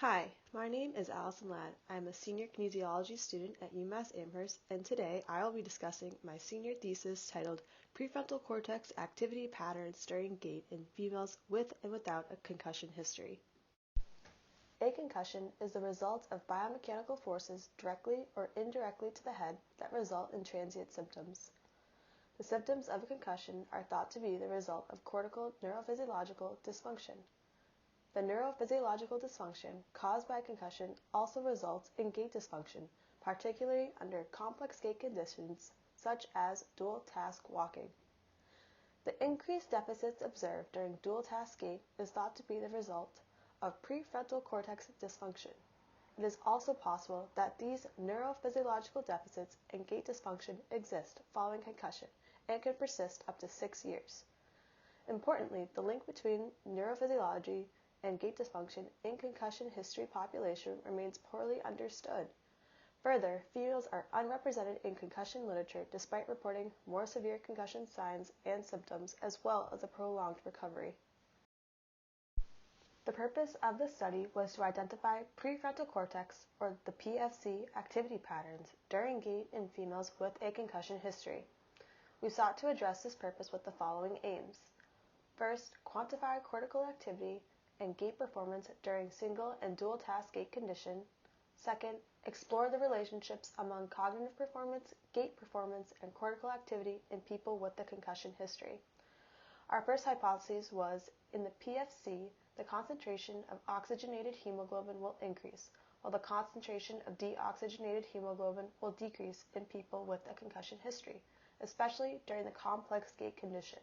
Hi, my name is Allison Ladd. I'm a senior kinesiology student at UMass Amherst, and today I will be discussing my senior thesis titled Prefrontal Cortex Activity Patterns During Gait in Females with and Without a Concussion History. A concussion is the result of biomechanical forces directly or indirectly to the head that result in transient symptoms. The symptoms of a concussion are thought to be the result of cortical neurophysiological dysfunction. The neurophysiological dysfunction caused by concussion also results in gait dysfunction, particularly under complex gait conditions such as dual-task walking. The increased deficits observed during dual-task gait is thought to be the result of prefrontal cortex dysfunction. It is also possible that these neurophysiological deficits and gait dysfunction exist following concussion and can persist up to 6 years. Importantly, the link between neurophysiology and gait dysfunction in concussion history population remains poorly understood. Further, females are unrepresented in concussion literature despite reporting more severe concussion signs and symptoms as well as a prolonged recovery. The purpose of the study was to identify prefrontal cortex, or the PFC, activity patterns during gait in females with a concussion history. We sought to address this purpose with the following aims. First, quantify cortical activity and gait performance during single and dual task gait condition. Second, explore the relationships among cognitive performance, gait performance, and cortical activity in people with a concussion history. Our first hypothesis was, in the PFC, the concentration of oxygenated hemoglobin will increase, while the concentration of deoxygenated hemoglobin will decrease in people with a concussion history, especially during the complex gait condition.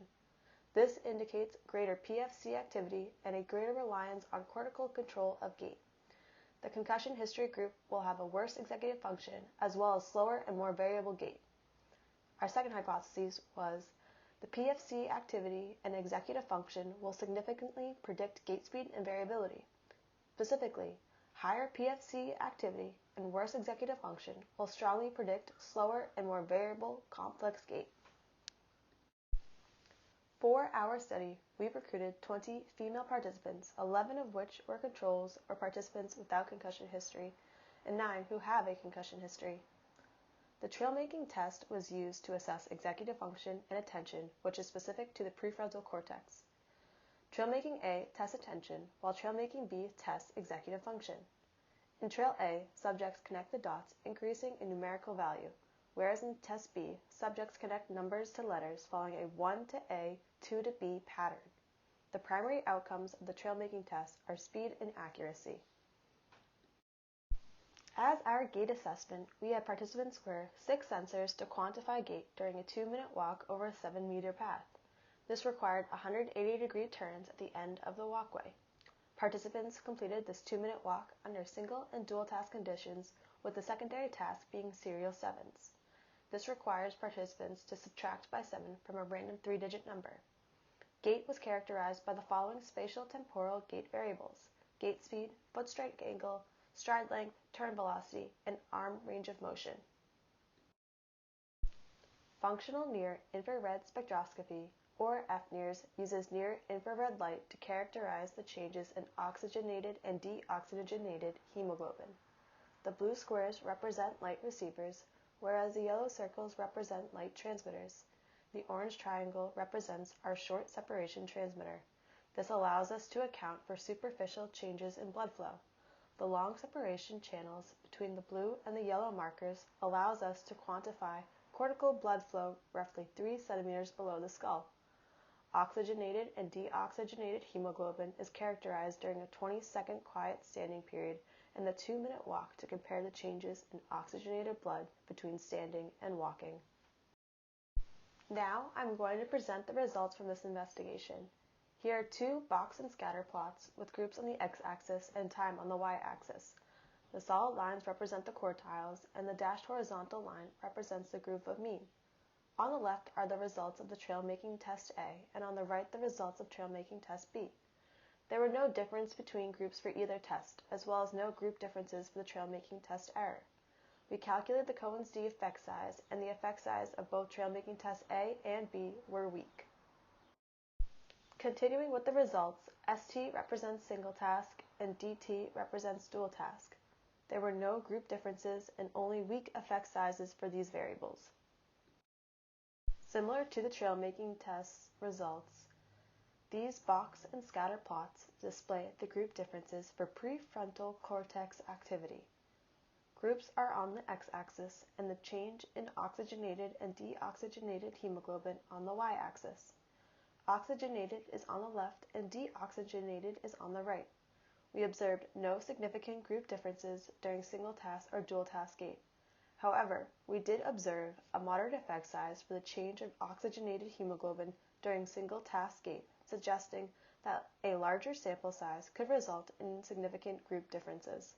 This indicates greater PFC activity and a greater reliance on cortical control of gait. The concussion history group will have a worse executive function as well as slower and more variable gait. Our second hypothesis was the PFC activity and executive function will significantly predict gait speed and variability. Specifically, higher PFC activity and worse executive function will strongly predict slower and more variable complex gait. For our study, we recruited 20 female participants, 11 of which were controls or participants without concussion history, and 9 who have a concussion history. The trail-making test was used to assess executive function and attention, which is specific to the prefrontal cortex. Trail-making A tests attention, while trail-making B tests executive function. In Trail A, subjects connect the dots, increasing in numerical value, whereas in Test B, subjects connect numbers to letters following a 1 to A, 2 to B pattern. The primary outcomes of the trail-making test are speed and accuracy. As our gait assessment, we had participants wear 6 sensors to quantify gait during a 2-minute walk over a 7-meter path. This required 180-degree turns at the end of the walkway. Participants completed this 2-minute walk under single and dual task conditions, with the secondary task being serial 7s. This requires participants to subtract by 7 from a random 3-digit number. Gait was characterized by the following spatial temporal gait variables: gait speed, foot strike angle, stride length, turn velocity, and arm range of motion. Functional near-infrared spectroscopy, or FNIRS, uses near-infrared light to characterize the changes in oxygenated and deoxygenated hemoglobin. The blue squares represent light receivers, whereas the yellow circles represent light transmitters. The orange triangle represents our short separation transmitter. This allows us to account for superficial changes in blood flow. The long separation channels between the blue and the yellow markers allows us to quantify cortical blood flow roughly 3 centimeters below the skull. Oxygenated and deoxygenated hemoglobin is characterized during a 20-second quiet standing period and the 2-minute walk to compare the changes in oxygenated blood between standing and walking. Now I'm going to present the results from this investigation. Here are 2 box and scatter plots with groups on the x-axis and time on the y-axis. The solid lines represent the quartiles, and the dashed horizontal line represents the group of mean. On the left are the results of the trail-making test A, and on the right the results of trail-making test B. There were no difference between groups for either test, as well as no group differences for the trail-making test error. We calculated the Cohen's d effect size, and the effect size of both trail-making tests A and B were weak. Continuing with the results, ST represents single task, and DT represents dual task. There were no group differences and only weak effect sizes for these variables. Similar to the trail making test results, these box and scatter plots display the group differences for prefrontal cortex activity. Groups are on the x-axis and the change in oxygenated and deoxygenated hemoglobin on the y-axis. Oxygenated is on the left and deoxygenated is on the right. We observed no significant group differences during single task or dual task gait. However, we did observe a moderate effect size for the change of oxygenated hemoglobin during single task gait, suggesting that a larger sample size could result in significant group differences.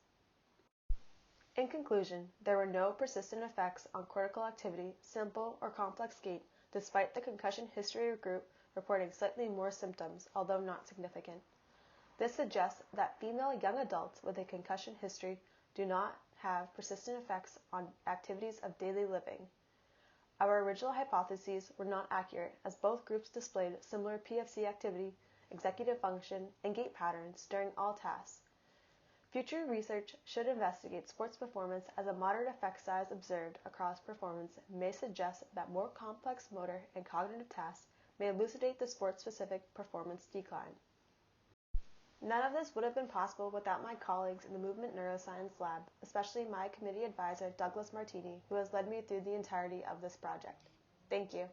In conclusion, there were no persistent effects on cortical activity, simple or complex gait, despite the concussion history group reporting slightly more symptoms, although not significant. This suggests that female young adults with a concussion history do not have persistent effects on activities of daily living. Our original hypotheses were not accurate, as both groups displayed similar PFC activity, executive function, and gait patterns during all tasks. Future research should investigate sports performance, as a moderate effect size observed across performance may suggest that more complex motor and cognitive tasks may elucidate the sport-specific performance decline. None of this would have been possible without my colleagues in the Movement Neuroscience Lab, especially my committee advisor, Douglas Martini, who has led me through the entirety of this project. Thank you.